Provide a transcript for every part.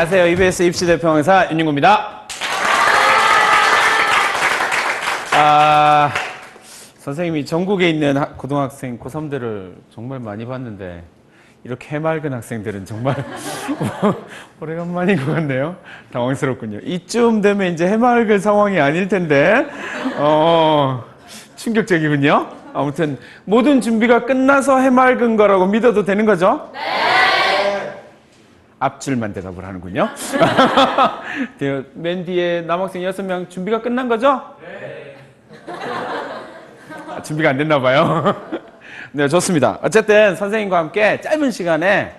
안녕하세요. EBS 입시대평강사 윤윤구입니다. 선생님이 전국에 있는 고등학생 고3들을 정말 많이 봤는데 이렇게 해맑은 학생들은 정말 오래간만인 것 같네요. 당황스럽군요. 이쯤 되면 이제 해맑을 상황이 아닐 텐데 충격적이군요. 아무튼 모든 준비가 끝나서 해맑은 거라고 믿어도 되는 거죠? 네! 앞줄만 대답을 하는군요. 맨 뒤에 남학생 6명 준비가 끝난 거죠? 네. 준비가 안 됐나 봐요. 네, 좋습니다. 어쨌든 선생님과 함께 짧은 시간에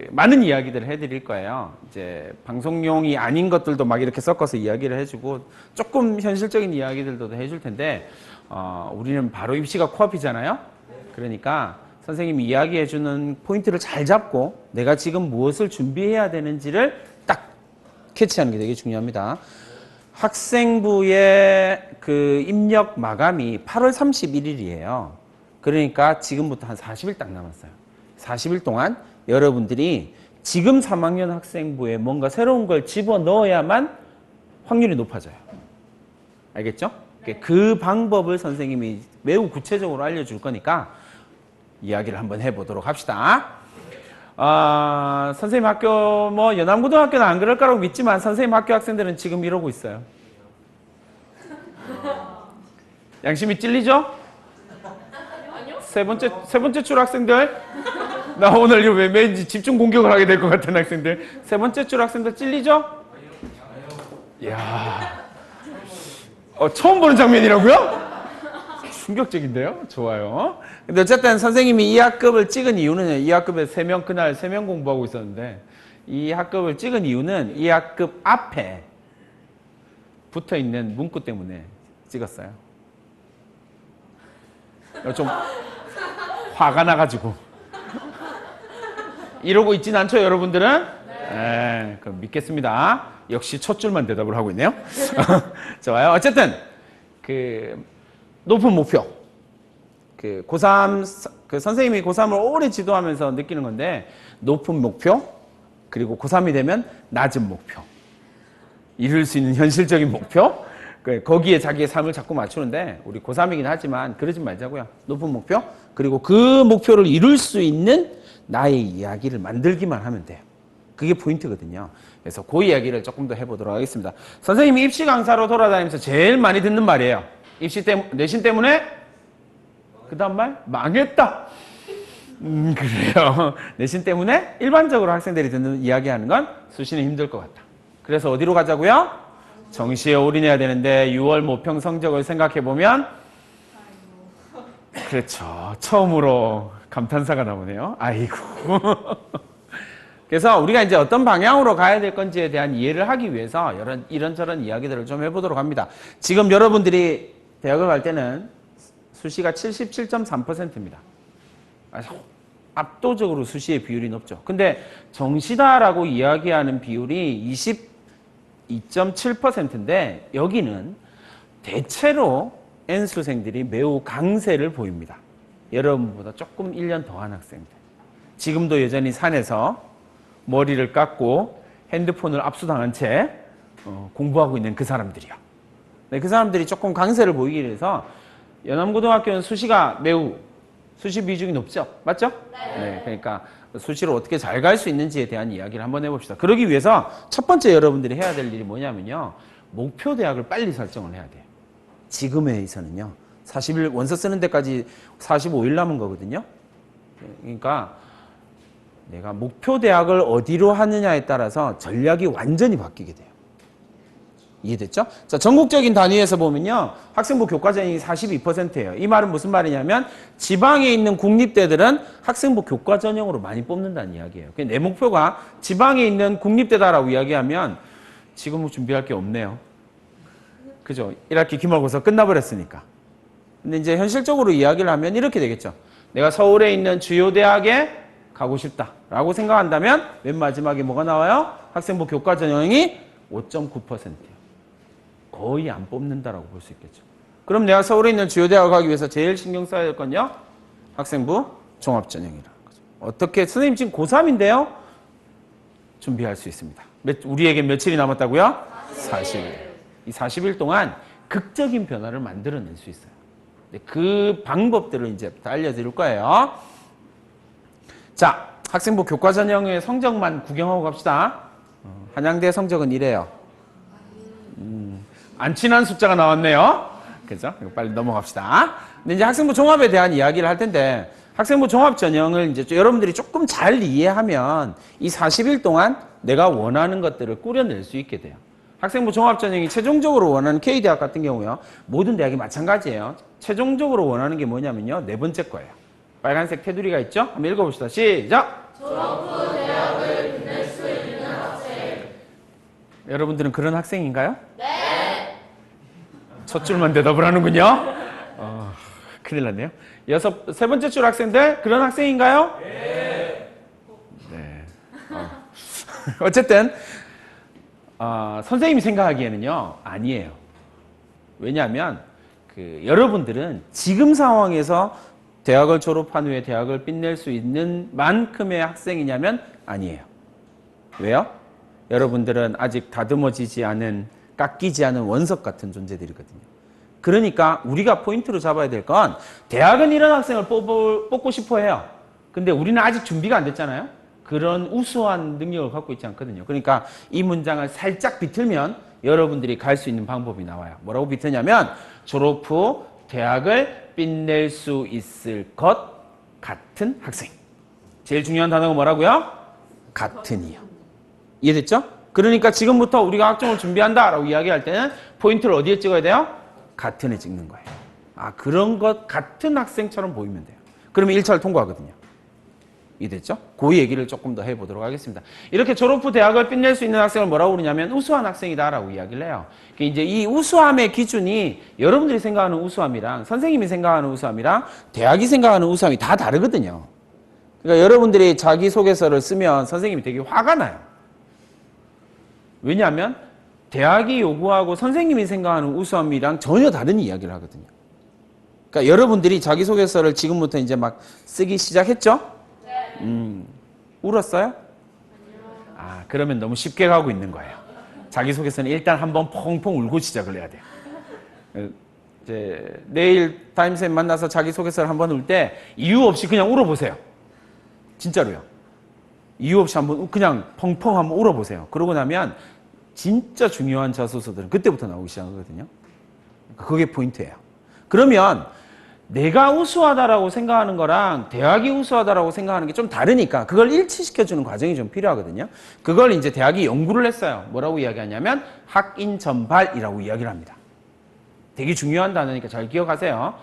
많은 이야기들을 해드릴 거예요. 이제 방송용이 아닌 것들도 막 이렇게 섞어서 이야기를 해주고 조금 현실적인 이야기들도 해줄 텐데 우리는 바로 입시가 코앞이잖아요. 그러니까 선생님이 이야기해주는 포인트를 잘 잡고 내가 지금 무엇을 준비해야 되는지를 딱 캐치하는 게 되게 중요합니다. 학생부의 입력 마감이 8월 31일이에요. 그러니까 지금부터 한 40일 딱 남았어요. 40일 동안 여러분들이 지금 3학년 학생부에 뭔가 새로운 걸 집어넣어야만 확률이 높아져요. 알겠죠? 그 방법을 선생님이 매우 구체적으로 알려줄 거니까 이야기를 한번 해보도록 합시다. 선생님 학교 연암고등학교는 안 그럴 거라고 믿지만 선생님 학교 학생들은 지금 이러고 있어요. 양심이 찔리죠? 세 번째 줄 학생들, 나 오늘 왠지 집중 공격을 하게 될 것 같은 학생들, 세 번째 줄 학생들 찔리죠? 이야, 처음 보는 장면이라고요? 충격적인데요? 좋아요. 근데 어쨌든 선생님이 이 학급을 찍은 이유는 이 학급에 그날 3명 공부하고 있었는데 이 학급을 찍은 이유는 이 학급 앞에 붙어 있는 문구 때문에 찍었어요. 좀 화가 나가지고. 이러고 있진 않죠, 여러분들은? 네. 그럼 믿겠습니다. 역시 첫 줄만 대답을 하고 있네요. 좋아요. 어쨌든, 높은 목표. 선생님이 고3을 오래 지도하면서 느끼는 건데, 높은 목표, 그리고 고3이 되면 낮은 목표. 이룰 수 있는 현실적인 목표, 거기에 자기의 삶을 자꾸 맞추는데 우리 고3이긴 하지만 그러지 말자고요. 높은 목표, 그리고 그 목표를 이룰 수 있는 나의 이야기를 만들기만 하면 돼요. 그게 포인트거든요. 그래서 그 이야기를 조금 더 해보도록 하겠습니다. 선생님이 입시 강사로 돌아다니면서 제일 많이 듣는 말이에요. 내신 때문에 그 다음 말? 망했다. 그래요. 내신 때문에 일반적으로 학생들이 듣는 이야기하는 건 수시는 힘들 것 같다. 그래서 어디로 가자고요? 정시에 올인해야 되는데 6월 모평 성적을 생각해보면 그렇죠. 처음으로 감탄사가 나오네요. 아이고. 그래서 우리가 이제 어떤 방향으로 가야 될 건지에 대한 이해를 하기 위해서 이런저런 이야기들을 좀 해보도록 합니다. 지금 여러분들이 대학을 갈 때는 수시가 77.3%입니다. 압도적으로 수시의 비율이 높죠. 근데 정시다라고 이야기하는 비율이 22.7%인데 여기는 대체로 N수생들이 매우 강세를 보입니다. 여러분보다 조금 1년 더한 학생들. 지금도 여전히 산에서 머리를 깎고 핸드폰을 압수당한 채 공부하고 있는 그 사람들이요. 네, 그 사람들이 조금 강세를 보이기 위해서 연암고등학교는 수시 비중이 높죠? 맞죠? 네. 그러니까 수시로 어떻게 잘 갈 수 있는지에 대한 이야기를 한번 해봅시다. 그러기 위해서 첫 번째 여러분들이 해야 될 일이 뭐냐면요. 목표 대학을 빨리 설정을 해야 돼요. 지금에서는요. 40일 원서 쓰는 데까지 45일 남은 거거든요. 그러니까 내가 목표 대학을 어디로 하느냐에 따라서 전략이 완전히 바뀌게 돼요. 이해됐죠? 자, 전국적인 단위에서 보면요. 학생부 교과 전형이 42%예요. 이 말은 무슨 말이냐면 지방에 있는 국립대들은 학생부 교과 전형으로 많이 뽑는다는 이야기예요. 내 목표가 지방에 있는 국립대다라고 이야기하면 지금 준비할 게 없네요. 그죠? 1학기 기말고사 끝나버렸으니까. 근데 이제 현실적으로 이야기를 하면 이렇게 되겠죠. 내가 서울에 있는 주요 대학에 가고 싶다라고 생각한다면 맨 마지막에 뭐가 나와요? 학생부 교과 전형이 5.9%예요. 거의 안 뽑는다라고 볼 수 있겠죠. 그럼 내가 서울에 있는 주요 대학을 가기 위해서 제일 신경 써야 될 건요? 학생부 종합전형이라는 거죠. 어떻게, 선생님 지금 고3인데요? 준비할 수 있습니다. 우리에게 며칠이 남았다고요? 40일. 이 40일 동안 극적인 변화를 만들어낼 수 있어요. 그 방법들을 이제 다 알려드릴 거예요. 자, 학생부 교과 전형의 성적만 구경하고 갑시다. 한양대 성적은 이래요. 안 친한 숫자가 나왔네요. 그죠? 이거 빨리 넘어갑시다. 근데 이제 학생부 종합에 대한 이야기를 할 텐데, 학생부 종합 전형을 이제 여러분들이 조금 잘 이해하면 이 40일 동안 내가 원하는 것들을 꾸려낼 수 있게 돼요. 학생부 종합 전형이 최종적으로 원하는 K대학 같은 경우요. 모든 대학이 마찬가지예요. 최종적으로 원하는 게 뭐냐면요. 네 번째 거예요. 빨간색 테두리가 있죠? 한번 읽어봅시다. 시작! 졸업 후 대학을 빛낼 수 있는 학생. 여러분들은 그런 학생인가요? 네! 첫 줄만 대답을 하는군요. 큰일 났네요. 세 번째 줄 학생들, 그런 학생인가요? 네. 네. 어쨌든, 선생님이 생각하기에는요, 아니에요. 왜냐하면, 여러분들은 지금 상황에서 대학을 졸업한 후에 대학을 빛낼 수 있는 만큼의 학생이냐면 아니에요. 왜요? 여러분들은 아직 다듬어지지 않은, 깎이지 않은 원석 같은 존재들이거든요. 그러니까 우리가 포인트로 잡아야 될 건 대학은 이런 학생을 뽑고 싶어 해요. 근데 우리는 아직 준비가 안 됐잖아요. 그런 우수한 능력을 갖고 있지 않거든요. 그러니까 이 문장을 살짝 비틀면 여러분들이 갈 수 있는 방법이 나와요. 뭐라고 비트냐면 졸업 후 대학을 빛낼 수 있을 것 같은 학생. 제일 중요한 단어가 뭐라고요? 같은이요. 이해됐죠? 그러니까 지금부터 우리가 학종을 준비한다라고 이야기할 때는 포인트를 어디에 찍어야 돼요? 같은에 찍는 거예요. 그런 것 같은 학생처럼 보이면 돼요. 그러면 1차를 통과하거든요. 이해됐죠? 그 얘기를 조금 더 해보도록 하겠습니다. 이렇게 졸업 후 대학을 빛낼 수 있는 학생을 뭐라고 그러냐면 우수한 학생이다라고 이야기를 해요. 이제 이 우수함의 기준이 여러분들이 생각하는 우수함이랑 선생님이 생각하는 우수함이랑 대학이 생각하는 우수함이 다 다르거든요. 그러니까 여러분들이 자기소개서를 쓰면 선생님이 되게 화가 나요. 왜냐하면 대학이 요구하고 선생님이 생각하는 우수함이랑 전혀 다른 이야기를 하거든요. 그러니까 여러분들이 자기소개서를 지금부터 이제 막 쓰기 시작했죠? 네. 울었어요? 아니요. 그러면 너무 쉽게 가고 있는 거예요. 자기소개서는 일단 한번 펑펑 울고 시작을 해야 돼요. 이제 내일 담임선생님 만나서 자기소개서를 한번 울 때 이유 없이 그냥 울어보세요. 진짜로요. 이유 없이 한번 그냥 펑펑 한번 울어보세요. 그러고 나면 진짜 중요한 자소서들은 그때부터 나오기 시작하거든요. 그게 포인트예요. 그러면 내가 우수하다라고 생각하는 거랑 대학이 우수하다라고 생각하는 게 좀 다르니까 그걸 일치시켜주는 과정이 좀 필요하거든요. 그걸 이제 대학이 연구를 했어요. 뭐라고 이야기하냐면 학인 전발이라고 이야기를 합니다. 되게 중요한 단어니까 잘 기억하세요.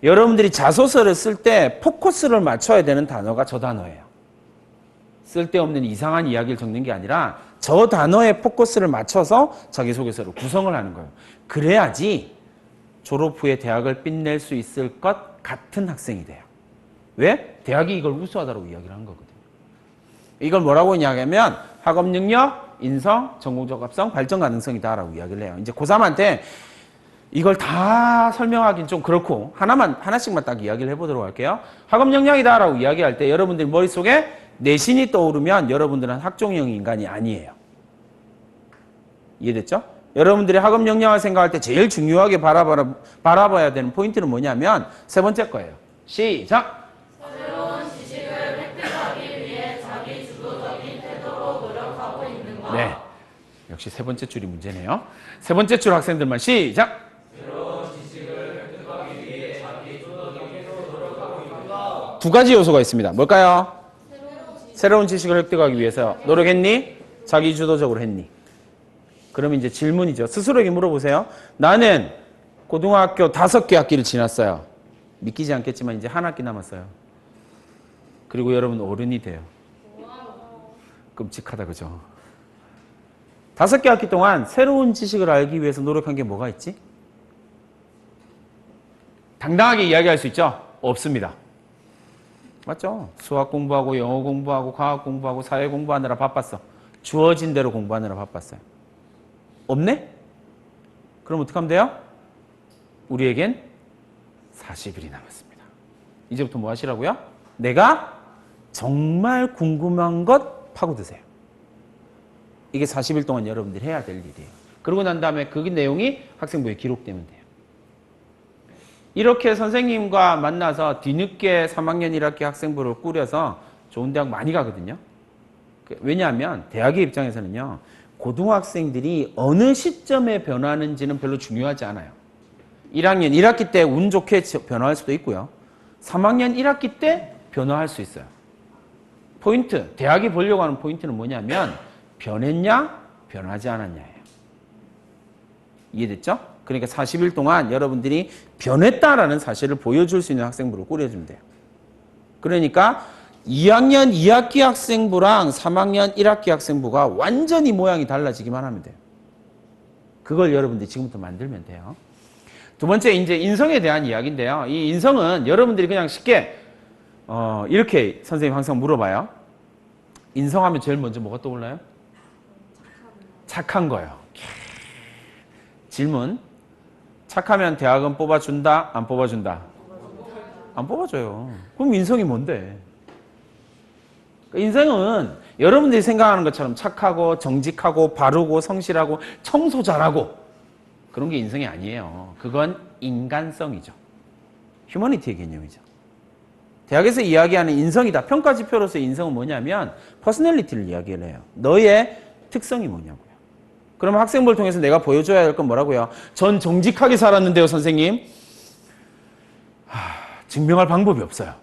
여러분들이 자소서를 쓸 때 포커스를 맞춰야 되는 단어가 저 단어예요. 쓸데없는 이상한 이야기를 적는 게 아니라 저 단어에 포커스를 맞춰서 자기소개서를 구성을 하는 거예요. 그래야지 졸업 후에 대학을 빛낼 수 있을 것 같은 학생이 돼요. 왜? 대학이 이걸 우수하다고 이야기를 한 거거든요. 이걸 뭐라고 이야기하면 학업 능력, 인성, 전공적 합성, 발전 가능성이다라고 이야기를 해요. 이제 고3한테 이걸 다 설명하긴 좀 그렇고 하나씩만 딱 이야기를 해보도록 할게요. 학업 역량이다라고 이야기할 때 여러분들 머릿속에 내신이 떠오르면 여러분들은 학종형 인간이 아니에요. 이해됐죠? 여러분들이 학업 역량을 생각할 때 제일 중요하게 바라봐야 되는 포인트는 뭐냐면 세 번째 거예요. 시작! 새로운 지식을 획득하기 위해 자기 주도적인 태도로 노력하고 있는 것. 네, 역시 세 번째 줄이 문제네요. 세 번째 줄 학생들만 시작! 새로운 지식을 획득하기 위해 자기 주도적인 태도로 노력하고 있는 것. 두 가지 요소가 있습니다. 뭘까요? 새로운 지식을 획득하기 위해서 노력했니? 자기 주도적으로 했니? 그러면 이제 질문이죠. 스스로에게 물어보세요. 나는 고등학교 5개 학기를 지났어요. 믿기지 않겠지만 이제 한 학기 남았어요. 그리고 여러분 어른이 돼요. 끔찍하다, 그죠? 5개 학기 동안 새로운 지식을 알기 위해서 노력한 게 뭐가 있지? 당당하게 이야기할 수 있죠? 없습니다. 맞죠? 수학 공부하고 영어 공부하고 과학 공부하고 사회 공부하느라 바빴어. 주어진 대로 공부하느라 바빴어요. 없네? 그럼 어떻게 하면 돼요? 우리에겐 40일이 남았습니다. 이제부터 뭐 하시라고요? 내가 정말 궁금한 것 파고드세요. 이게 40일 동안 여러분들이 해야 될 일이에요. 그러고 난 다음에 그 내용이 학생부에 기록되면 돼요. 이렇게 선생님과 만나서 뒤늦게 3학년 1학기 학생부를 꾸려서 좋은 대학 많이 가거든요. 왜냐하면 대학의 입장에서는요. 고등학생들이 어느 시점에 변화하는지는 별로 중요하지 않아요. 1학년 1학기 때 운 좋게 변화할 수도 있고요. 3학년 1학기 때 변화할 수 있어요. 포인트, 대학이 보려고 하는 포인트는 뭐냐면 변했냐, 변하지 않았냐예요. 이해됐죠? 그러니까 40일 동안 여러분들이 변했다라는 사실을 보여줄 수 있는 학생부를 꾸려주면 돼요. 그러니까 2학년 2학기 학생부랑 3학년 1학기 학생부가 완전히 모양이 달라지기만 하면 돼요. 그걸 여러분들이 지금부터 만들면 돼요. 두 번째 이제 인성에 대한 이야기인데요. 이 인성은 여러분들이 그냥 쉽게 이렇게 선생님 항상 물어봐요. 인성하면 제일 먼저 뭐가 떠올라요? 착한 거예요. 질문. 착하면 대학은 뽑아준다? 안 뽑아준다? 안 뽑아줘요. 그럼 인성이 뭔데? 인생은 여러분들이 생각하는 것처럼 착하고 정직하고 바르고 성실하고 청소 잘하고 그런 게 인성이 아니에요. 그건 인간성이죠. 휴머니티의 개념이죠. 대학에서 이야기하는 인성이다. 평가지표로서의 인성은 뭐냐면 퍼스널리티를 이야기를 해요. 너의 특성이 뭐냐고요. 그럼 학생부를 통해서 내가 보여줘야 할 건 뭐라고요? 전 정직하게 살았는데요, 선생님. 증명할 방법이 없어요.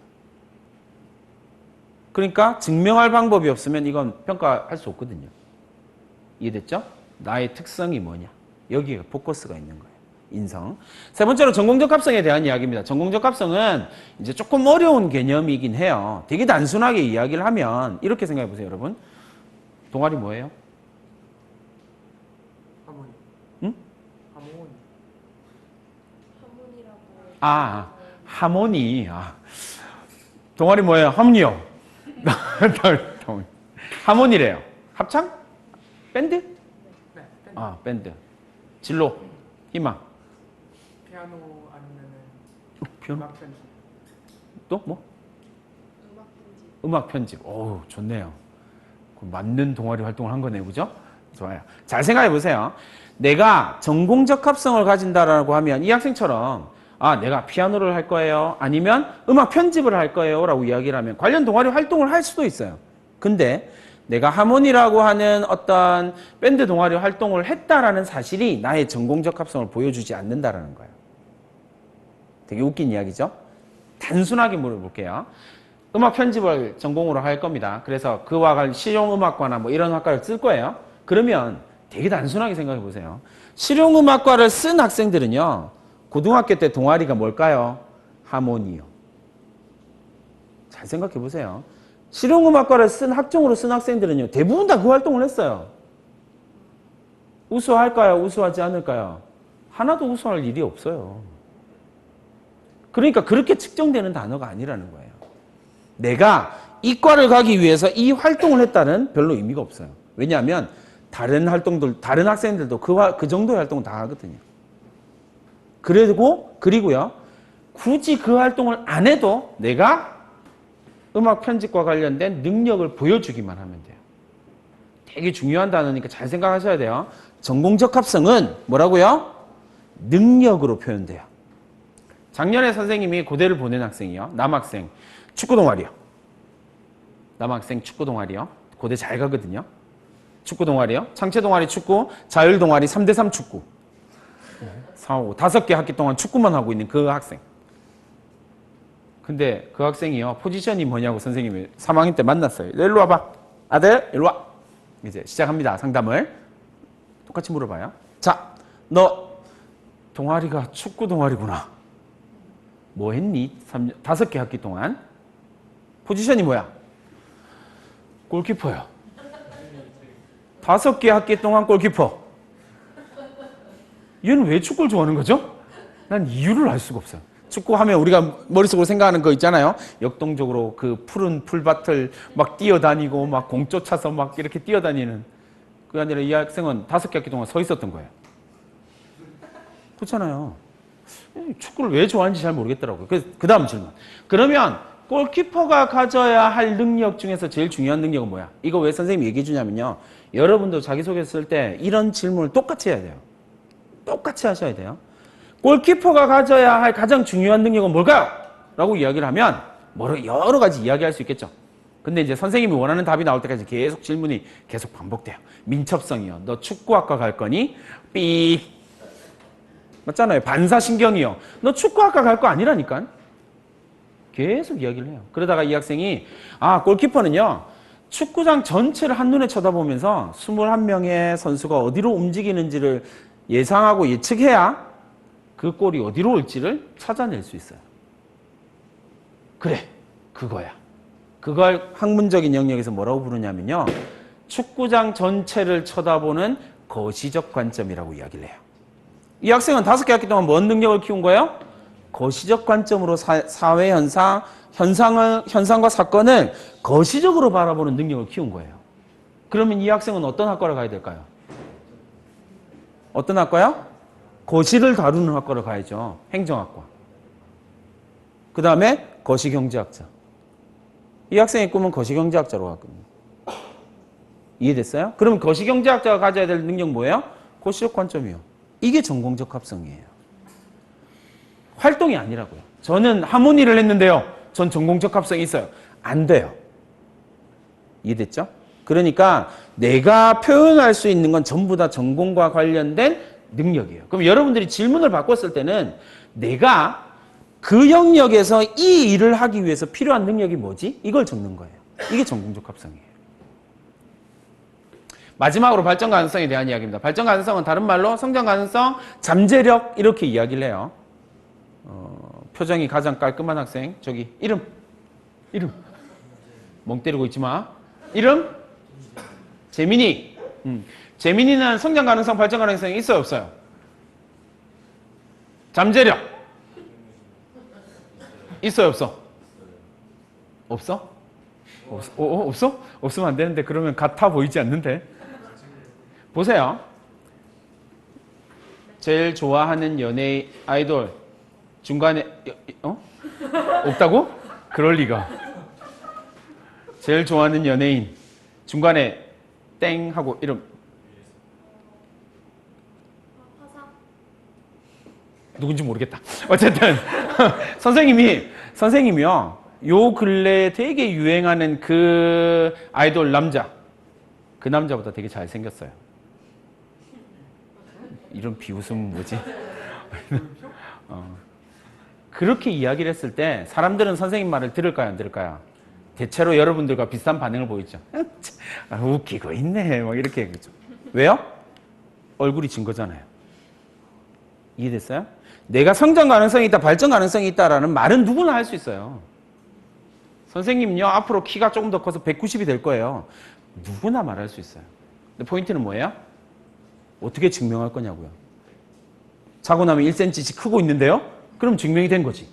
그러니까 증명할 방법이 없으면 이건 평가할 수 없거든요. 이해됐죠? 나의 특성이 뭐냐. 여기에 포커스가 있는 거예요. 인성. 세 번째로 전공적 합성에 대한 이야기입니다. 전공적 합성은 이제 조금 어려운 개념이긴 해요. 되게 단순하게 이야기를 하면 이렇게 생각해 보세요, 여러분. 동아리 뭐예요? 하모니. 응? 하모니. 하모니라고. 하모니. 동아리 뭐예요? 합리요. 하모니래요. 합창? 밴드? 네. 밴드. 밴드. 진로. 희망. 피아노 아니면은 피아노? 음악 편집. 또 뭐? 음악 편집. 오, 좋네요. 맞는 동아리 활동을 한 거네요. 그죠? 좋아요. 잘 생각해 보세요. 내가 전공적 합성을 가진다라고 하면 이 학생처럼 내가 피아노를 할 거예요. 아니면 음악 편집을 할 거예요. 라고 이야기를 하면 관련 동아리 활동을 할 수도 있어요. 근데 내가 하모니라고 하는 어떤 밴드 동아리 활동을 했다라는 사실이 나의 전공적 합성을 보여주지 않는다라는 거예요. 되게 웃긴 이야기죠? 단순하게 물어볼게요. 음악 편집을 전공으로 할 겁니다. 그래서 그와 관련 실용음악과나 뭐 이런 학과를 쓸 거예요. 그러면 되게 단순하게 생각해 보세요. 실용음악과를 쓴 학생들은요. 고등학교 때 동아리가 뭘까요? 하모니요. 잘 생각해 보세요. 실용음악과를 쓴 학종으로 쓴 학생들은요. 대부분 다 그 활동을 했어요. 우수할까요? 우수하지 않을까요? 하나도 우수할 일이 없어요. 그러니까 그렇게 측정되는 단어가 아니라는 거예요. 내가 이과를 가기 위해서 이 활동을 했다는 별로 의미가 없어요. 왜냐하면 다른 다른 학생들도 그 정도의 활동을 다 하거든요. 그리고요, 굳이 그 활동을 안 해도 내가 음악 편집과 관련된 능력을 보여주기만 하면 돼요. 되게 중요한 단어니까 잘 생각하셔야 돼요. 전공적 합성은 뭐라고요? 능력으로 표현돼요. 작년에 선생님이 고대를 보낸 학생이요. 남학생, 축구 동아리요. 남학생 축구 동아리요. 고대 잘 가거든요. 축구 동아리요. 창체 동아리 축구, 자율 동아리 3대3 축구. 5개 학기 동안 축구만 하고 있는 그 학생. 근데 그 학생이요. 포지션이 뭐냐고 선생님이 3학년 때 만났어요. 일로 와봐. 아들, 일로 와. 이제 시작합니다. 상담을. 똑같이 물어봐요. 자, 너 동아리가 축구 동아리구나. 뭐 했니? 5개 학기 동안. 포지션이 뭐야? 골키퍼요. 5개 학기 동안 골키퍼. 얘는 왜 축구를 좋아하는 거죠? 난 이유를 알 수가 없어요. 축구하면 우리가 머릿속으로 생각하는 거 있잖아요. 역동적으로 그 푸른 풀밭을 막 뛰어다니고 막 공 쫓아서 막 이렇게 뛰어다니는. 그게 아니라 이 학생은 5개 학기 동안 서 있었던 거예요. 그렇잖아요. 축구를 왜 좋아하는지 잘 모르겠더라고요. 그 다음 질문. 그러면 골키퍼가 가져야 할 능력 중에서 제일 중요한 능력은 뭐야? 이거 왜 선생님이 얘기해 주냐면요. 여러분도 자기소개 쓸 때 이런 질문을 똑같이 해야 돼요. 똑같이 하셔야 돼요. 골키퍼가 가져야 할 가장 중요한 능력은 뭘까요? 라고 이야기를 하면 여러 가지 이야기할 수 있겠죠. 근데 이제 선생님이 원하는 답이 나올 때까지 계속 질문이 계속 반복돼요. 민첩성이요. 너 축구학과 갈 거니? 삐. 맞잖아요. 반사신경이요. 너 축구학과 갈 거 아니라니까. 계속 이야기를 해요. 그러다가 이 학생이 골키퍼는요. 축구장 전체를 한눈에 쳐다보면서 21명의 선수가 어디로 움직이는지를 예상하고 예측해야 그 골이 어디로 올지를 찾아낼 수 있어요. 그래, 그거야. 그걸 학문적인 영역에서 뭐라고 부르냐면요. 축구장 전체를 쳐다보는 거시적 관점이라고 이야기를 해요. 이 학생은 5개 학기 동안 뭔 능력을 키운 거예요? 거시적 관점으로 사회 현상과 사건을 거시적으로 바라보는 능력을 키운 거예요. 그러면 이 학생은 어떤 학과를 가야 될까요? 어떤 학과요? 거시를 다루는 학과를 가야죠. 행정학과. 그 다음에 거시경제학자. 이 학생의 꿈은 거시경제학자로 갔거든요. 이해됐어요? 그럼 거시경제학자가 가져야 될 능력 뭐예요? 거시적 관점이요. 이게 전공적 합성이에요. 활동이 아니라고요. 저는 하모니를 했는데요. 전 전공적 합성이 있어요. 안 돼요. 이해됐죠? 그러니까 내가 표현할 수 있는 건 전부 다 전공과 관련된 능력이에요. 그럼 여러분들이 질문을 바꿨을 때는 내가 그 영역에서 이 일을 하기 위해서 필요한 능력이 뭐지? 이걸 적는 거예요. 이게 전공적 합성이에요. 마지막으로 발전 가능성에 대한 이야기입니다. 발전 가능성은 다른 말로 성장 가능성, 잠재력 이렇게 이야기를 해요. 표정이 가장 깔끔한 학생. 저기 이름. 멍 때리고 있지 마. 이름? 재민이. 재민이는 성장 가능성, 발전 가능성이 있어요, 없어요? 잠재력. 있어요, 없어? 없어? 없어? 없으면 안 되는데 그러면 같아 보이지 않는데. 보세요. 제일 좋아하는 연예인 아이돌 중간에 없다고? 그럴 리가. 제일 좋아하는 연예인 중간에 땡 하고 이름 누군지 모르겠다. 어쨌든 선생님이요. 요 근래에 되게 유행하는 그 아이돌 남자, 그 남자보다 되게 잘생겼어요. 이런 비웃음은 뭐지? 그렇게 이야기를 했을 때 사람들은 선생님 말을 들을까요, 안 들을까요? 대체로 여러분들과 비슷한 반응을 보이죠. 웃기고 있네. 막 이렇게 얘기죠. 왜요? 얼굴이 진 거잖아요. 이해됐어요? 내가 성장 가능성이 있다, 발전 가능성이 있다라는 말은 누구나 할 수 있어요. 선생님요, 앞으로 키가 조금 더 커서 190이 될 거예요. 누구나 말할 수 있어요. 근데 포인트는 뭐예요? 어떻게 증명할 거냐고요. 자고 나면 1cm씩 크고 있는데요? 그럼 증명이 된 거지.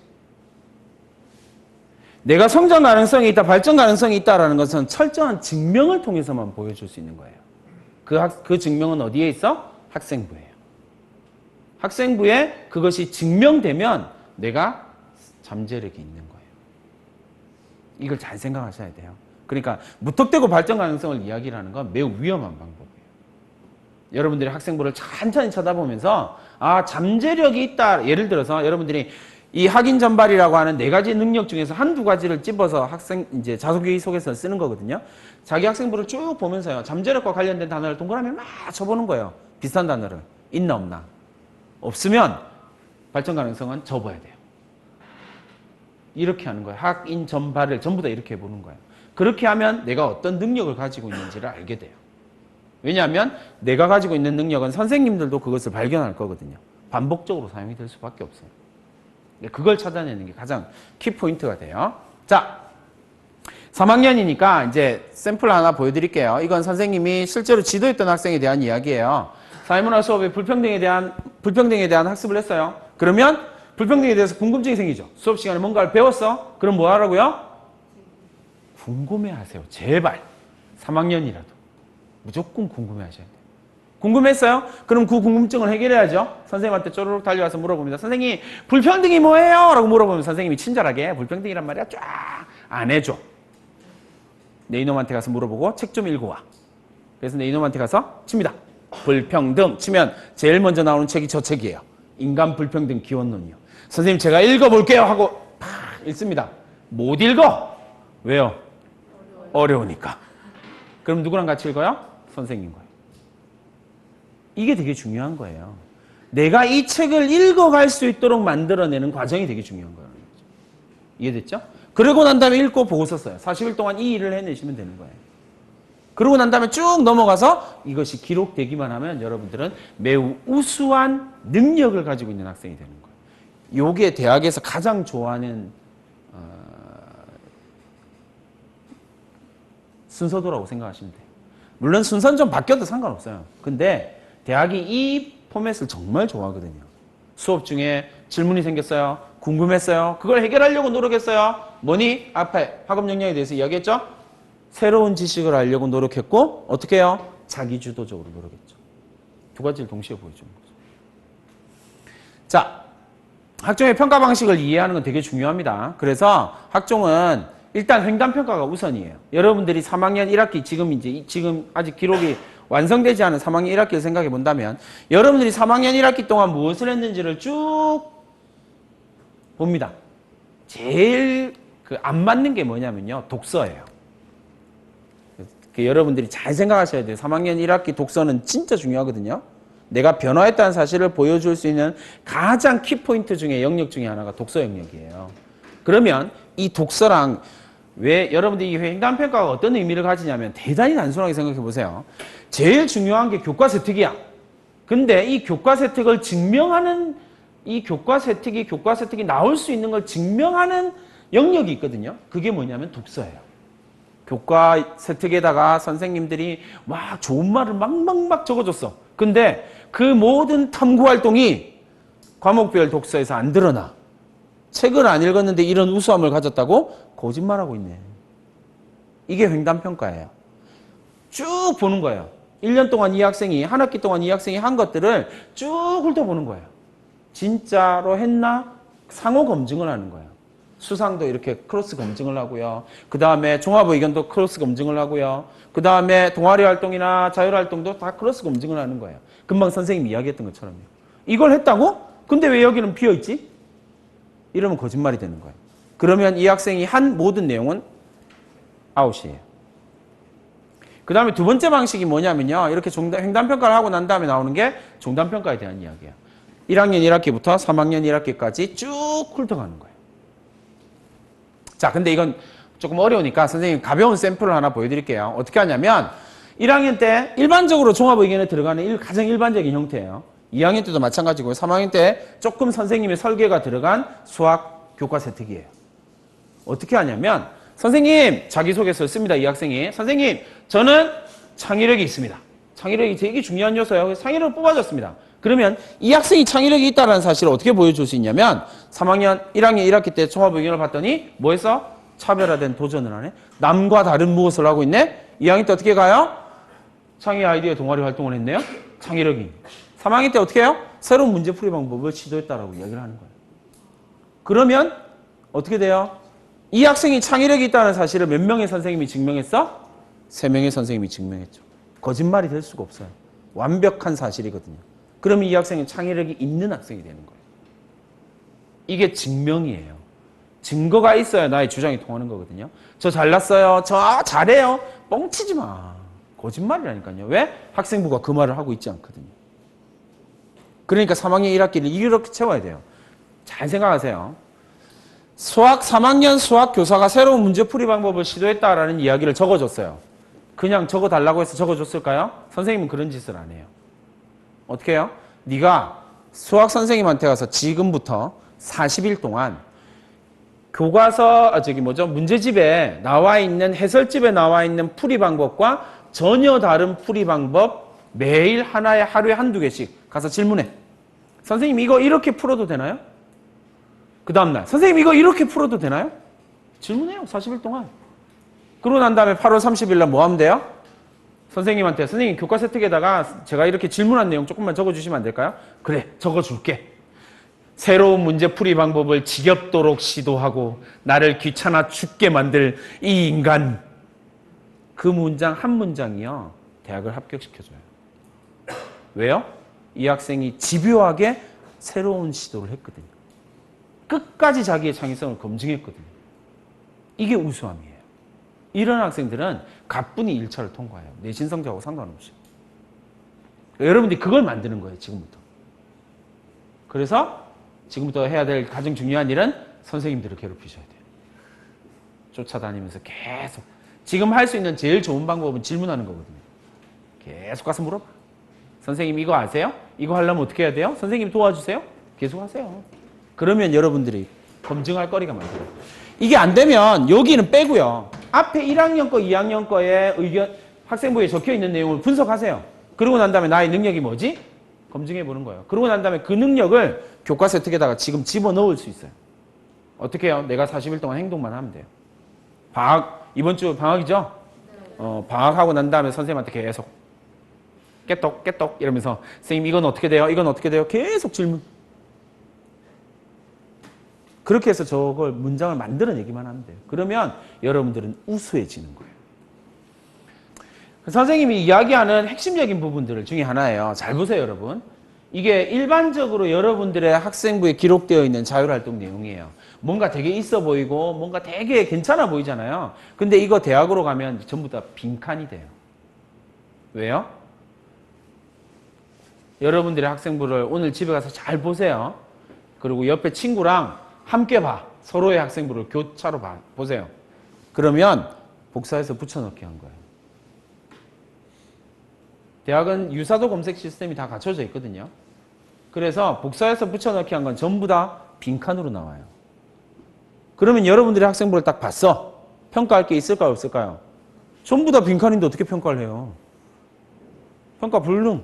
내가 성장 가능성이 있다, 발전 가능성이 있다라는 것은 철저한 증명을 통해서만 보여줄 수 있는 거예요. 그 증명은 어디에 있어? 학생부예요. 학생부에 그것이 증명되면 내가 잠재력이 있는 거예요. 이걸 잘 생각하셔야 돼요. 그러니까 무턱대고 발전 가능성을 이야기를 하는 건 매우 위험한 방법이에요. 여러분들이 학생부를 천천히 쳐다보면서 잠재력이 있다. 예를 들어서 여러분들이 이 학인 전발이라고 하는 4가지 능력 중에서 한두 가지를 집어서 이제 자소기 속에서 쓰는 거거든요. 자기 학생부를 쭉 보면서요. 잠재력과 관련된 단어를 동그라미 막 쳐보는 거예요. 비슷한 단어를. 있나 없나. 없으면 발전 가능성은 접어야 돼요. 이렇게 하는 거예요. 학인 전발을 전부 다 이렇게 해보는 거예요. 그렇게 하면 내가 어떤 능력을 가지고 있는지를 알게 돼요. 왜냐하면 내가 가지고 있는 능력은 선생님들도 그것을 발견할 거거든요. 반복적으로 사용이 될 수밖에 없어요. 그걸 찾아내는 게 가장 키포인트가 돼요. 자, 3학년이니까 이제 샘플 하나 보여드릴게요. 이건 선생님이 실제로 지도했던 학생에 대한 이야기예요. 사회문화 수업에 불평등에 대한 학습을 했어요. 그러면 불평등에 대해서 궁금증이 생기죠. 수업 시간에 뭔가를 배웠어? 그럼 뭐 하라고요? 궁금해하세요. 제발. 3학년이라도. 무조건 궁금해하셔야 돼요. 궁금했어요? 그럼 그 궁금증을 해결해야죠. 선생님한테 쪼르륵 달려와서 물어봅니다. 선생님, 불평등이 뭐예요? 라고 물어보면 선생님이 친절하게 불평등이란 말이야 쫙 안 해줘. 내 이놈한테 가서 물어보고 책 좀 읽고 와. 그래서 내 이놈한테 가서 칩니다. 불평등 치면 제일 먼저 나오는 책이 저 책이에요. 인간 불평등 기원론이요. 선생님 제가 읽어볼게요 하고 팍 읽습니다. 못 읽어. 왜요? 어려우니까. 그럼 누구랑 같이 읽어요? 선생님과요. 이게 되게 중요한 거예요. 내가 이 책을 읽어갈 수 있도록 만들어내는 과정이 되게 중요한 거예요. 이해됐죠? 그러고 난 다음에 읽고 보고서 써요. 40일 동안 이 일을 해내시면 되는 거예요. 그러고 난 다음에 쭉 넘어가서 이것이 기록되기만 하면 여러분들은 매우 우수한 능력을 가지고 있는 학생이 되는 거예요. 요게 대학에서 가장 좋아하는 순서도라고 생각하시면 돼요. 물론 순서는 좀 바뀌어도 상관없어요. 근데 대학이 이 포맷을 정말 좋아하거든요. 수업 중에 질문이 생겼어요. 궁금했어요. 그걸 해결하려고 노력했어요. 뭐니? 앞에 학업 역량에 대해서 이야기했죠? 새로운 지식을 알려고 노력했고 어떻게 해요? 자기주도적으로 노력했죠. 두 가지를 동시에 보여주는 거죠. 자, 학종의 평가 방식을 이해하는 건 되게 중요합니다. 그래서 학종은 일단 횡단평가가 우선이에요. 여러분들이 3학년 1학기 지금 아직 기록이 완성되지 않은 3학년 1학기를 생각해 본다면 여러분들이 3학년 1학기 동안 무엇을 했는지를 쭉 봅니다. 제일 안 맞는 게 뭐냐면요. 독서예요. 여러분들이 잘 생각하셔야 돼요. 3학년 1학기 독서는 진짜 중요하거든요. 내가 변화했다는 사실을 보여줄 수 있는 가장 키포인트 중에 영역 중에 하나가 독서 영역이에요. 그러면 이 독서랑 왜 여러분들이 이 횡단평가가 어떤 의미를 가지냐면 대단히 단순하게 생각해 보세요. 제일 중요한 게 교과 세특이야. 근데 이 교과 세특을 증명하는 이 교과 세특이 나올 수 있는 걸 증명하는 영역이 있거든요. 그게 뭐냐면 독서예요. 교과 세특에다가 선생님들이 막 좋은 말을 막 적어줬어. 근데 그 모든 탐구 활동이 과목별 독서에서 안 드러나. 책을 안 읽었는데 이런 우수함을 가졌다고? 거짓말하고 있네. 이게 횡단평가예요. 쭉 보는 거예요. 1년 동안 이 학생이, 한 학기 동안 이 학생이 한 것들을 쭉 훑어보는 거예요. 진짜로 했나? 상호 검증을 하는 거예요. 수상도 이렇게 크로스 검증을 하고요. 그 다음에 종합의견도 크로스 검증을 하고요. 그 다음에 동아리 활동이나 자율활동도 다 크로스 검증을 하는 거예요. 금방 선생님이 이야기했던 것처럼요. 이걸 했다고? 근데 왜 여기는 비어있지? 이러면 거짓말이 되는 거예요. 그러면 이 학생이 한 모든 내용은 아웃이에요. 그 다음에 두 번째 방식이 뭐냐면요. 이렇게 횡단평가를 하고 난 다음에 나오는 게 종단평가에 대한 이야기예요. 1학년 1학기부터 3학년 1학기까지 쭉 훑어가는 거예요. 자, 근데 이건 조금 어려우니까 선생님 가벼운 샘플을 하나 보여드릴게요. 어떻게 하냐면 1학년 때 일반적으로 종합의견에 들어가는 가장 일반적인 형태예요. 2학년 때도 마찬가지고요. 3학년 때 조금 선생님의 설계가 들어간 수학 교과 세특이에요. 어떻게 하냐면 선생님 자기소개서 씁니다. 이 학생이. 선생님 저는 창의력이 있습니다. 창의력이 되게 중요한 요소예요. 창의력을 뽑아줬습니다. 그러면 이 학생이 창의력이 있다는 사실을 어떻게 보여줄 수 있냐면 3학년 1학년 1학기 때 종합의견을 봤더니 뭐 했어? 차별화된 도전을 하네. 남과 다른 무엇을 하고 있네. 2학년 때 어떻게 가요? 창의 아이디어 동아리 활동을 했네요. 창의력이. 3학년 때 어떻게 해요? 새로운 문제풀이 방법을 시도했다라고 이야기를 하는 거예요. 그러면 어떻게 돼요? 이 학생이 창의력이 있다는 사실을 몇 명의 선생님이 증명했어? 3명의 선생님이 증명했죠. 거짓말이 될 수가 없어요. 완벽한 사실이거든요. 그러면 이 학생은 창의력이 있는 학생이 되는 거예요. 이게 증명이에요. 증거가 있어야 나의 주장이 통하는 거거든요. 저 잘났어요. 저 잘해요. 뻥치지 마. 거짓말이라니까요. 왜? 학생부가 그 말을 하고 있지 않거든요. 그러니까 3학년 1학기를 이렇게 채워야 돼요. 잘 생각하세요. 수학 3학년 수학 교사가 새로운 문제풀이 방법을 시도했다라는 이야기를 적어줬어요. 그냥 적어달라고 해서 적어줬을까요? 선생님은 그런 짓을 안 해요. 어떻게 해요? 네가 수학 선생님한테 가서 지금부터 40일 동안 교과서, 문제집에 나와 있는, 해설집에 나와 있는 풀이 방법과 전혀 다른 풀이 방법 매일 하루에 한두 개씩 가서 질문해. 선생님 이거 이렇게 풀어도 되나요? 그 다음날 선생님 이거 이렇게 풀어도 되나요? 질문해요. 40일 동안. 그러고 난 다음에 8월 30일 날 뭐 하면 돼요? 선생님한테 선생님 교과 세특에다가 제가 이렇게 질문한 내용 조금만 적어주시면 안 될까요? 그래 적어줄게. 새로운 문제풀이 방법을 지겹도록 시도하고 나를 귀찮아 죽게 만들 이 인간. 그 문장 한 문장이요. 대학을 합격시켜줘요. 왜요? 이 학생이 집요하게 새로운 시도를 했거든요. 끝까지 자기의 창의성을 검증했거든요. 이게 우수함이에요. 이런 학생들은 가뿐히 1차를 통과해요. 내신 성적하고 상관없이. 여러분들이 그걸 만드는 거예요. 지금부터. 그래서 지금부터 해야 될 가장 중요한 일은 선생님들을 괴롭히셔야 돼요. 쫓아다니면서 계속. 지금 할 수 있는 제일 좋은 방법은 질문하는 거거든요. 계속 가서 물어봐. 선생님 이거 아세요? 이거 하려면 어떻게 해야 돼요? 선생님 도와주세요. 계속 하세요. 그러면 여러분들이 검증할 거리가 많아요. 이게 안 되면 여기는 빼고요. 앞에 1학년 거, 2학년 거에 의견, 학생부에 적혀 있는 내용을 분석하세요. 그러고 난 다음에 나의 능력이 뭐지? 검증해 보는 거예요. 그러고 난 다음에 그 능력을 교과서 획득에다가 지금 집어넣을 수 있어요. 어떻게 해요? 내가 40일 동안 행동만 하면 돼요. 이번 주 방학이죠? 방학하고 난 다음에 선생님한테 계속 깨똑 이러면서 선생님 이건 어떻게 돼요? 이건 어떻게 돼요? 계속 질문. 그렇게 해서 저걸 문장을 만들어내기만 하면 돼요. 그러면 여러분들은 우수해지는 거예요. 선생님이 이야기하는 핵심적인 부분들 중에 하나예요. 잘 보세요, 여러분. 이게 일반적으로 여러분들의 학생부에 기록되어 있는 자율활동 내용이에요. 뭔가 되게 있어 보이고 뭔가 되게 괜찮아 보이잖아요. 근데 이거 대학으로 가면 전부 다 빈칸이 돼요. 왜요? 여러분들의 학생부를 오늘 집에 가서 잘 보세요. 그리고 옆에 친구랑 함께 봐. 서로의 학생부를 교차로 보세요. 그러면 복사해서 붙여넣기 한 거예요. 대학은 유사도 검색 시스템이 다 갖춰져 있거든요. 그래서 복사해서 붙여넣기 한 건 전부 다 빈칸으로 나와요. 그러면 여러분들의 학생부를 딱 봤어. 평가할 게 있을까요? 없을까요? 전부 다 빈칸인데 어떻게 평가를 해요? 평가 불능.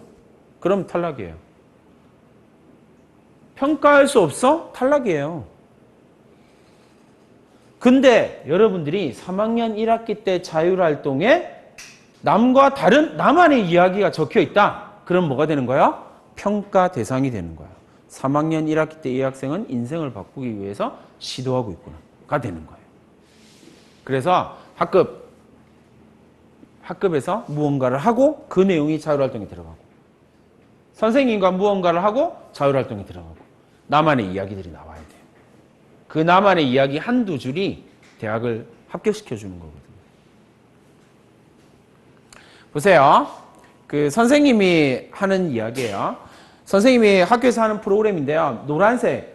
그럼 탈락이에요. 평가할 수 없어? 탈락이에요. 근데 여러분들이 3학년 1학기 때 자율활동에 남과 다른 나만의 이야기가 적혀 있다. 그럼 뭐가 되는 거야? 평가 대상이 되는 거야. 3학년 1학기 때 이 학생은 인생을 바꾸기 위해서 시도하고 있구나가 되는 거예요. 그래서 학급에서 무언가를 하고 그 내용이 자율활동에 들어가고 선생님과 무언가를 하고 자율활동에 들어가고 나만의 이야기들이 나와야 돼요. 그 나만의 이야기 한두 줄이 대학을 합격시켜주는 거거든요. 보세요. 그 선생님이 하는 이야기예요. 선생님이 학교에서 하는 프로그램인데요. 노란색은요.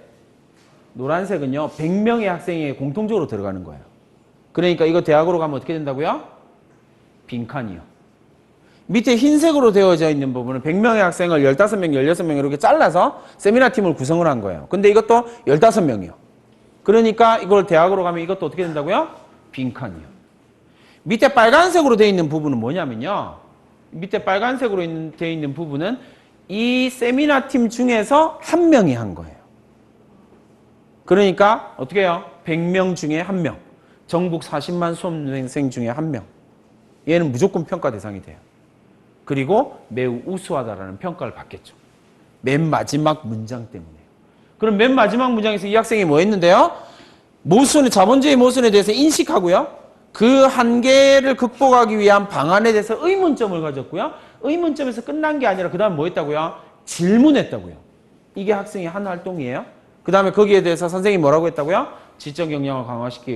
100명의 학생이 공통적으로 들어가는 거예요. 그러니까 이거 대학으로 가면 어떻게 된다고요? 빈칸이요. 밑에 흰색으로 되어져 있는 부분은 100명의 학생을 15명, 16명 이렇게 잘라서 세미나 팀을 구성을 한 거예요. 근데 이것도 15명이요. 그러니까 이걸 대학으로 가면 이것도 어떻게 된다고요? 빈칸이요. 밑에 빨간색으로 되어 있는 부분은 뭐냐면요. 밑에 빨간색으로 되어 있는 부분은 이 세미나 팀 중에서 한 명이 한 거예요. 그러니까 어떻게 해요? 100명 중에 한 명. 전국 40만 수험생 중에 한 명. 얘는 무조건 평가 대상이 돼요. 그리고 매우 우수하다라는 평가를 받겠죠. 맨 마지막 문장 때문에요. 그럼 맨 마지막 문장에서 이 학생이 뭐 했는데요? 자본주의 모순에 대해서 인식하고요. 그 한계를 극복하기 위한 방안에 대해서 의문점을 가졌고요. 의문점에서 끝난 게 아니라 그 다음에 뭐 했다고요? 질문했다고요. 이게 학생의 한 활동이에요. 그 다음에 거기에 대해서 선생님이 뭐라고 했다고요? 지적 역량을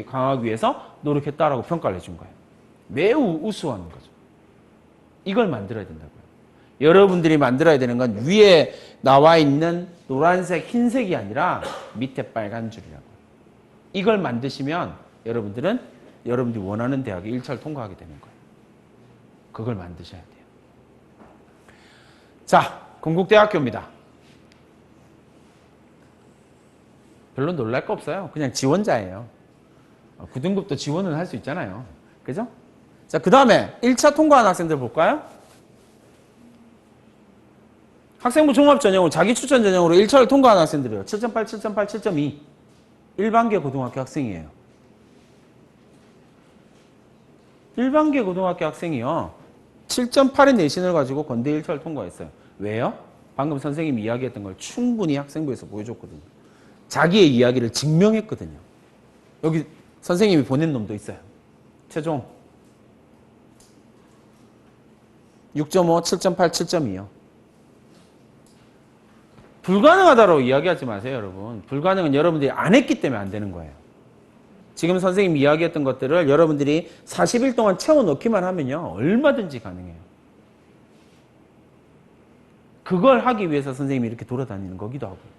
강화하기 위해서 노력했다라고 평가를 해준 거예요. 매우 우수한 거죠. 이걸 만들어야 된다고요. 여러분들이 만들어야 되는 건 위에 나와 있는 노란색, 흰색이 아니라 밑에 빨간 줄이라고요. 이걸 만드시면 여러분들이 원하는 대학에 1차를 통과하게 되는 거예요. 그걸 만드셔야 돼요. 자, 건국대학교입니다. 별로 놀랄 거 없어요. 그냥 지원자예요. 9등급도 지원을 할 수 있잖아요. 그죠? 자, 그 다음에 1차 통과한 학생들 볼까요? 학생부 종합전형으로 자기 추천 전형으로 1차를 통과한 학생들이에요. 7.8, 7.8, 7.2. 일반계 고등학교 학생이에요. 일반계 고등학교 학생이요. 7.8의 내신을 가지고 건대 1차를 통과했어요. 왜요? 방금 선생님이 이야기했던 걸 충분히 학생부에서 보여줬거든요. 자기의 이야기를 증명했거든요. 여기 선생님이 보낸 놈도 있어요. 최종 6.5, 7.8, 7.2요. 불가능하다고 이야기하지 마세요, 여러분. 불가능은 여러분들이 안 했기 때문에 안 되는 거예요. 지금 선생님이 이야기했던 것들을 여러분들이 40일 동안 채워넣기만 하면요, 얼마든지 가능해요. 그걸 하기 위해서 선생님이 이렇게 돌아다니는 거기도 하고.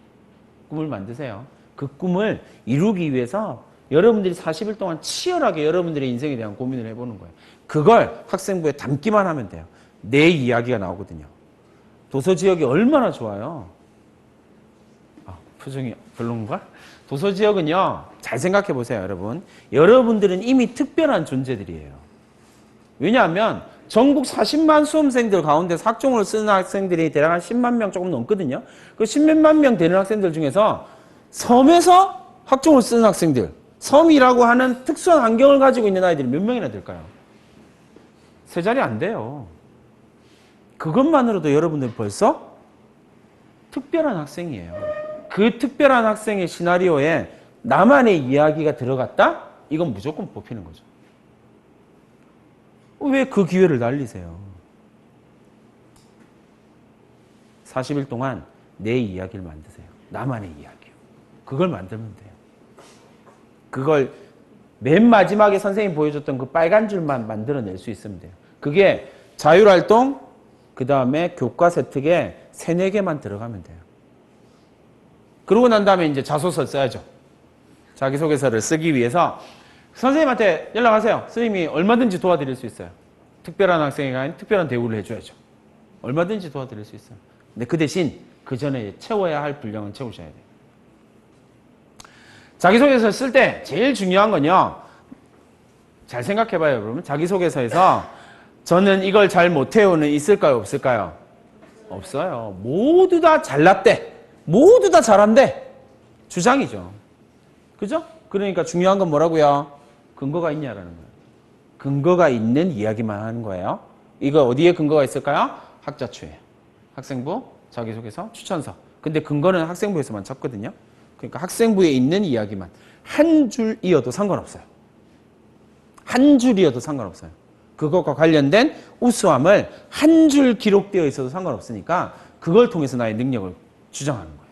꿈을 만드세요. 그 꿈을 이루기 위해서 여러분들이 40일 동안 치열하게 여러분들의 인생에 대한 고민을 해보는 거예요. 그걸 학생부에 담기만 하면 돼요. 내 이야기가 나오거든요. 도서지역이 얼마나 좋아요. 표정이 별론가? 도서지역은요, 잘 생각해 보세요, 여러분. 여러분들은 이미 특별한 존재들이에요. 왜냐하면 전국 40만 수험생들 가운데 학종을 쓰는 학생들이 대략 한 10만 명 조금 넘거든요. 그 10몇만 명 되는 학생들 중에서 섬에서 학종을 쓰는 학생들, 섬이라고 하는 특수한 환경을 가지고 있는 아이들이 몇 명이나 될까요? 세 자리 안 돼요. 그것만으로도 여러분들 벌써 특별한 학생이에요. 그 특별한 학생의 시나리오에 나만의 이야기가 들어갔다? 이건 무조건 뽑히는 거죠. 왜 그 기회를 날리세요? 40일 동안 내 이야기를 만드세요. 나만의 이야기요. 그걸 만들면 돼요. 그걸 맨 마지막에 선생님 보여줬던 그 빨간 줄만 만들어낼 수 있으면 돼요. 그게 자율활동, 그 다음에 교과서 특에 3, 4개만 들어가면 돼요. 그러고 난 다음에 이제 자소서 써야죠. 자기소개서를 쓰기 위해서 선생님한테 연락하세요. 선생님이 얼마든지 도와드릴 수 있어요. 특별한 학생에게 아닌 특별한 대우를 해줘야죠. 얼마든지 도와드릴 수 있어요. 근데 그 대신 그 전에 채워야 할 분량은 채우셔야 돼요. 자기소개서 쓸 때 제일 중요한 건요. 잘 생각해봐요, 여러분. 자기소개서에서 저는 이걸 잘 못해요는 있을까요, 없을까요? 없어요. 모두 다 잘났대. 모두 다 잘한대. 주장이죠. 그죠? 그러니까 중요한 건 뭐라고요? 근거가 있냐라는 거예요. 근거가 있는 이야기만 하는 거예요. 이거 어디에 근거가 있을까요? 학자추예요. 학생부, 자기소개서, 추천서. 근데 근거는 학생부에서만 찾거든요. 그러니까 학생부에 있는 이야기만 한 줄이어도 상관없어요. 한 줄이어도 상관없어요. 그것과 관련된 우수함을 한 줄 기록되어 있어도 상관없으니까 그걸 통해서 나의 능력을 주장하는 거예요.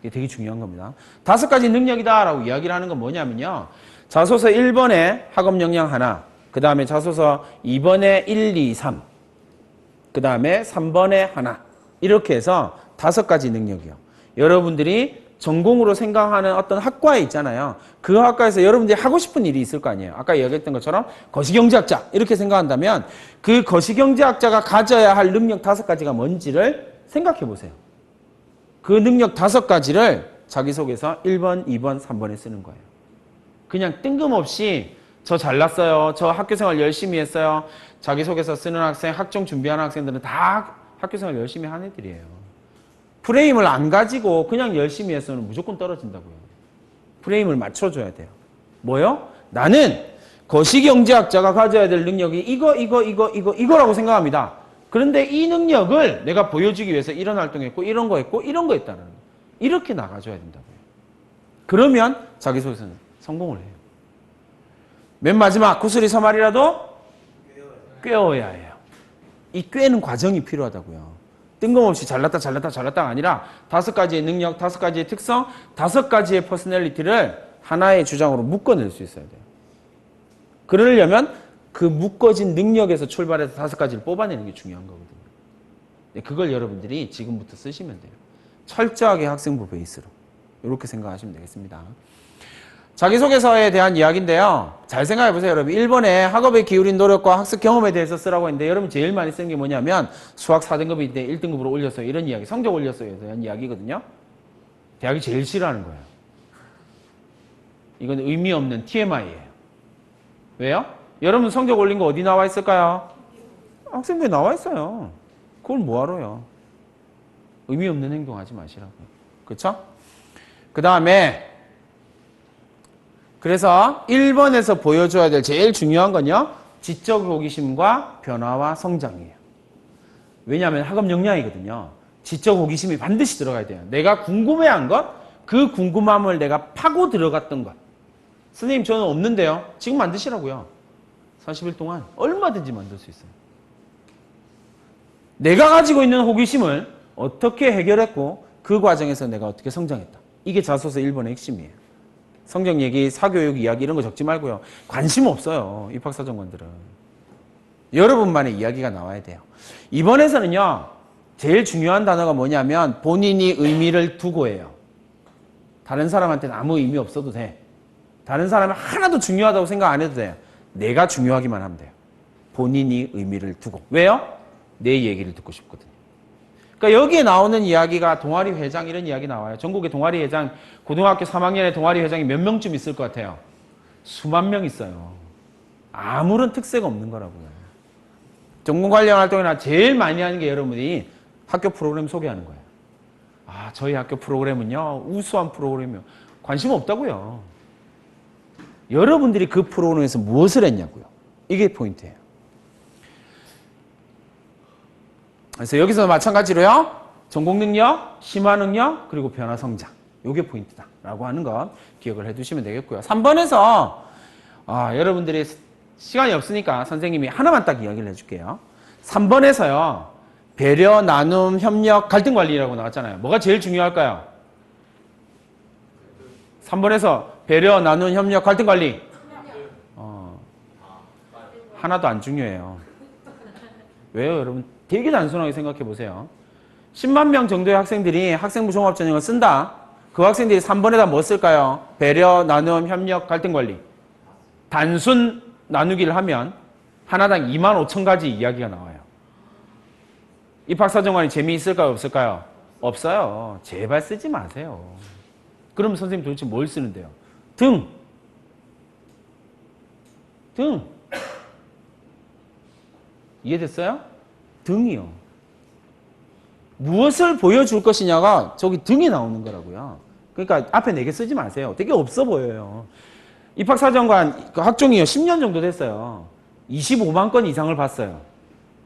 이게 되게 중요한 겁니다. 5가지 능력이다라고 이야기를 하는 건 뭐냐면요. 자소서 1번에 학업 역량 하나, 그 다음에 자소서 2번에 1, 2, 3, 그 다음에 3번에 하나. 이렇게 해서 5가지 능력이요. 여러분들이 전공으로 생각하는 어떤 학과에 있잖아요. 그 학과에서 여러분들이 하고 싶은 일이 있을 거 아니에요. 아까 이야기했던 것처럼 거시경제학자 이렇게 생각한다면 그 거시경제학자가 가져야 할 능력 5가지가 뭔지를 생각해 보세요. 그 능력 5가지를 자기소개서 1번, 2번, 3번에 쓰는 거예요. 그냥 뜬금없이 저 잘났어요. 저 학교생활 열심히 했어요. 자기소개서 쓰는 학생, 학종 준비하는 학생들은 다 학교생활 열심히 하는 애들이에요. 프레임을 안 가지고 그냥 열심히 해서는 무조건 떨어진다고요. 프레임을 맞춰줘야 돼요. 뭐요? 나는 거시경제학자가 가져야 될 능력이 이거라고 생각합니다. 그런데 이 능력을 내가 보여주기 위해서 이런 활동했고 이런 거 했고 이런 거 했다는 거예요. 이렇게 나가줘야 된다고요. 그러면 자기소개서는 성공을 해요. 맨 마지막 구슬이 서말이라도 꿰어야 해요. 이 꿰는 과정이 필요하다고요. 뜬금없이 잘났다가 아니라 5가지의 능력, 5가지의 특성, 5가지의 퍼스널리티를 하나의 주장으로 묶어낼 수 있어야 돼요. 그러려면 그 묶어진 능력에서 출발해서 5가지를 뽑아내는 게 중요한 거거든요. 그걸 여러분들이 지금부터 쓰시면 돼요. 철저하게 학생부 베이스로. 이렇게 생각하시면 되겠습니다. 자기소개서에 대한 이야기인데요. 잘 생각해 보세요, 여러분. 1번에 학업에 기울인 노력과 학습 경험에 대해서 쓰라고 했는데 여러분 제일 많이 쓴 게 뭐냐면 수학 4등급인데 1등급으로 올렸어요. 이런 이야기. 성적 올렸어요. 대한 이야기거든요. 대학이 제일 싫어하는 거예요. 이건 의미 없는 TMI예요. 왜요? 여러분 성적 올린 거 어디 나와 있을까요? 학생부에 나와 있어요. 그걸 뭐하러요? 의미 없는 행동하지 마시라고요. 그렇죠? 그 다음에 그래서 1번에서 보여줘야 될 제일 중요한 건요. 지적 호기심과 변화와 성장이에요. 왜냐하면 학업 역량이거든요. 지적 호기심이 반드시 들어가야 돼요. 내가 궁금해한 것, 그 궁금함을 내가 파고 들어갔던 것. 선생님 저는 없는데요. 지금 만드시라고요. 40일 동안 얼마든지 만들 수 있어요. 내가 가지고 있는 호기심을 어떻게 해결했고 그 과정에서 내가 어떻게 성장했다. 이게 자소서 1번의 핵심이에요. 성경 얘기, 사교육 이야기 이런 거 적지 말고요. 관심 없어요. 입학사정관들은. 여러분만의 이야기가 나와야 돼요. 이번에서는요. 제일 중요한 단어가 뭐냐면 본인이 의미를 두고예요. 다른 사람한테는 아무 의미 없어도 돼. 다른 사람이 하나도 중요하다고 생각 안 해도 돼요. 내가 중요하기만 하면 돼요. 본인이 의미를 두고. 왜요? 내 얘기를 듣고 싶거든요. 그러니까 여기에 나오는 이야기가 동아리 회장 이런 이야기 나와요. 전국의 동아리 회장, 고등학교 3학년의 동아리 회장이 몇 명쯤 있을 것 같아요? 수만 명 있어요. 아무런 특색 없는 거라고요. 전공 관련 활동이나 제일 많이 하는 게 여러분이 학교 프로그램 소개하는 거예요. 아, 저희 학교 프로그램은요, 우수한 프로그램이요. 관심 없다고요. 여러분들이 그 프로그램에서 무엇을 했냐고요. 이게 포인트예요. 그래서 여기서 마찬가지로요. 전공 능력, 심화 능력, 그리고 변화 성장. 이게 포인트다라고 하는 것 기억을 해두시면 되겠고요. 3번에서 여러분들이 시간이 없으니까 선생님이 하나만 딱 이야기를 해줄게요. 3번에서요. 배려, 나눔, 협력, 갈등 관리라고 나왔잖아요. 뭐가 제일 중요할까요? 3번에서 배려, 나눔, 협력, 갈등 관리. 하나도 안 중요해요. 왜요, 여러분? 되게 단순하게 생각해 보세요. 10만 명 정도의 학생들이 학생부 종합전형을 쓴다. 그 학생들이 3번에다 뭐 쓸까요? 배려, 나눔, 협력, 갈등 관리. 단순 나누기를 하면 하나당 2만 5천 가지 이야기가 나와요. 입학사정관이 재미있을까요? 없을까요? 없어요. 제발 쓰지 마세요. 그럼 선생님 도대체 뭘 쓰는데요? 등. 이해됐어요? 등이요. 무엇을 보여줄 것이냐가 저기 등이 나오는 거라고요. 그러니까 앞에 4개 쓰지 마세요. 되게 없어 보여요. 입학사정관 그 학종이요. 10년 정도 됐어요. 25만 건 이상을 봤어요.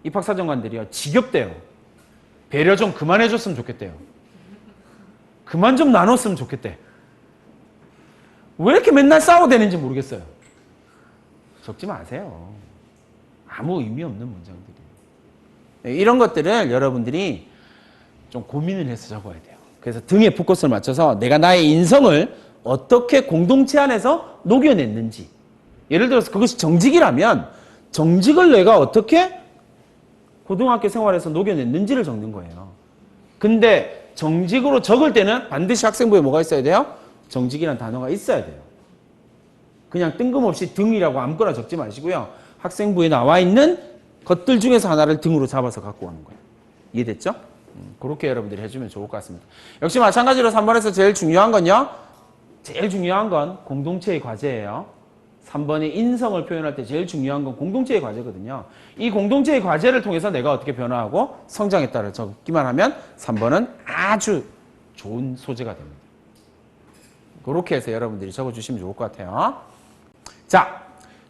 입학사정관들이요. 지겹대요. 배려 좀 그만해줬으면 좋겠대요. 그만 좀 나눴으면 좋겠대. 왜 이렇게 맨날 싸워대는지 모르겠어요. 적지 마세요. 아무 의미 없는 문장들이에요. 이런 것들을 여러분들이 좀 고민을 해서 적어야 돼요. 그래서 등에 포커스를 맞춰서 내가 나의 인성을 어떻게 공동체 안에서 녹여냈는지. 예를 들어서 그것이 정직이라면 정직을 내가 어떻게 고등학교 생활에서 녹여냈는지를 적는 거예요. 근데 정직으로 적을 때는 반드시 학생부에 뭐가 있어야 돼요? 정직이라는 단어가 있어야 돼요. 그냥 뜬금없이 등이라고 아무거나 적지 마시고요. 학생부에 나와 있는 것들 중에서 하나를 등으로 잡아서 갖고 오는 거예요. 이해됐죠? 그렇게 여러분들이 해주면 좋을 것 같습니다. 역시 마찬가지로 3번에서 제일 중요한 건요. 제일 중요한 건 공동체의 과제예요. 3번의 인성을 표현할 때 제일 중요한 건 공동체의 과제거든요. 이 공동체의 과제를 통해서 내가 어떻게 변화하고 성장했다를 적기만 하면 3번은 아주 좋은 소재가 됩니다. 그렇게 해서 여러분들이 적어주시면 좋을 것 같아요. 자,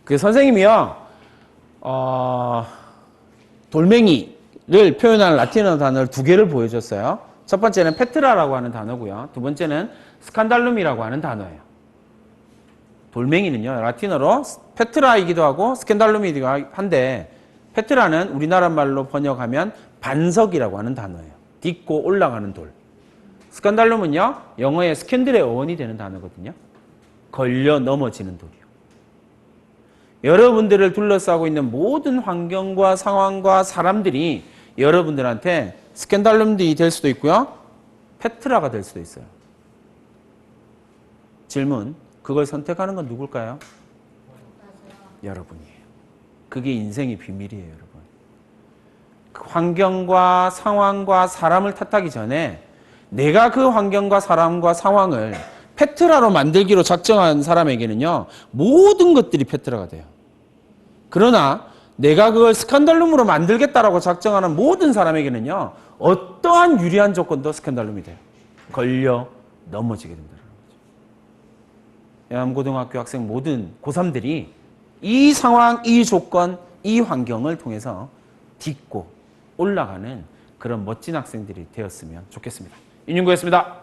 그 선생님이요. 돌멩이를 표현하는 라틴어 단어를 2개를 보여줬어요. 첫 번째는 페트라라고 하는 단어고요. 두 번째는 스칸달룸이라고 하는 단어예요. 돌멩이는요. 라틴어로 페트라이기도 하고 스칸달룸이기도 한데 페트라는 우리나라 말로 번역하면 반석이라고 하는 단어예요. 딛고 올라가는 돌. 스칸달룸은요. 영어의 스캔들의 어원이 되는 단어거든요. 걸려 넘어지는 돌이요. 여러분들을 둘러싸고 있는 모든 환경과 상황과 사람들이 여러분들한테 스캔달룸들이 될 수도 있고요. 페트라가 될 수도 있어요. 질문. 그걸 선택하는 건 누굴까요? 여러분이에요. 그게 인생의 비밀이에요, 여러분. 그 환경과 상황과 사람을 탓하기 전에 내가 그 환경과 사람과 상황을 페트라로 만들기로 작정한 사람에게는요. 모든 것들이 페트라가 돼요. 그러나 내가 그걸 스칸달룸으로 만들겠다라고 작정하는 모든 사람에게는요. 어떠한 유리한 조건도 스칸달룸이 돼요. 걸려 넘어지게 된다는 거죠. 영암고등학교 학생 모든 고3들이 이 상황, 이 조건, 이 환경을 통해서 딛고 올라가는 그런 멋진 학생들이 되었으면 좋겠습니다. 인윤구였습니다.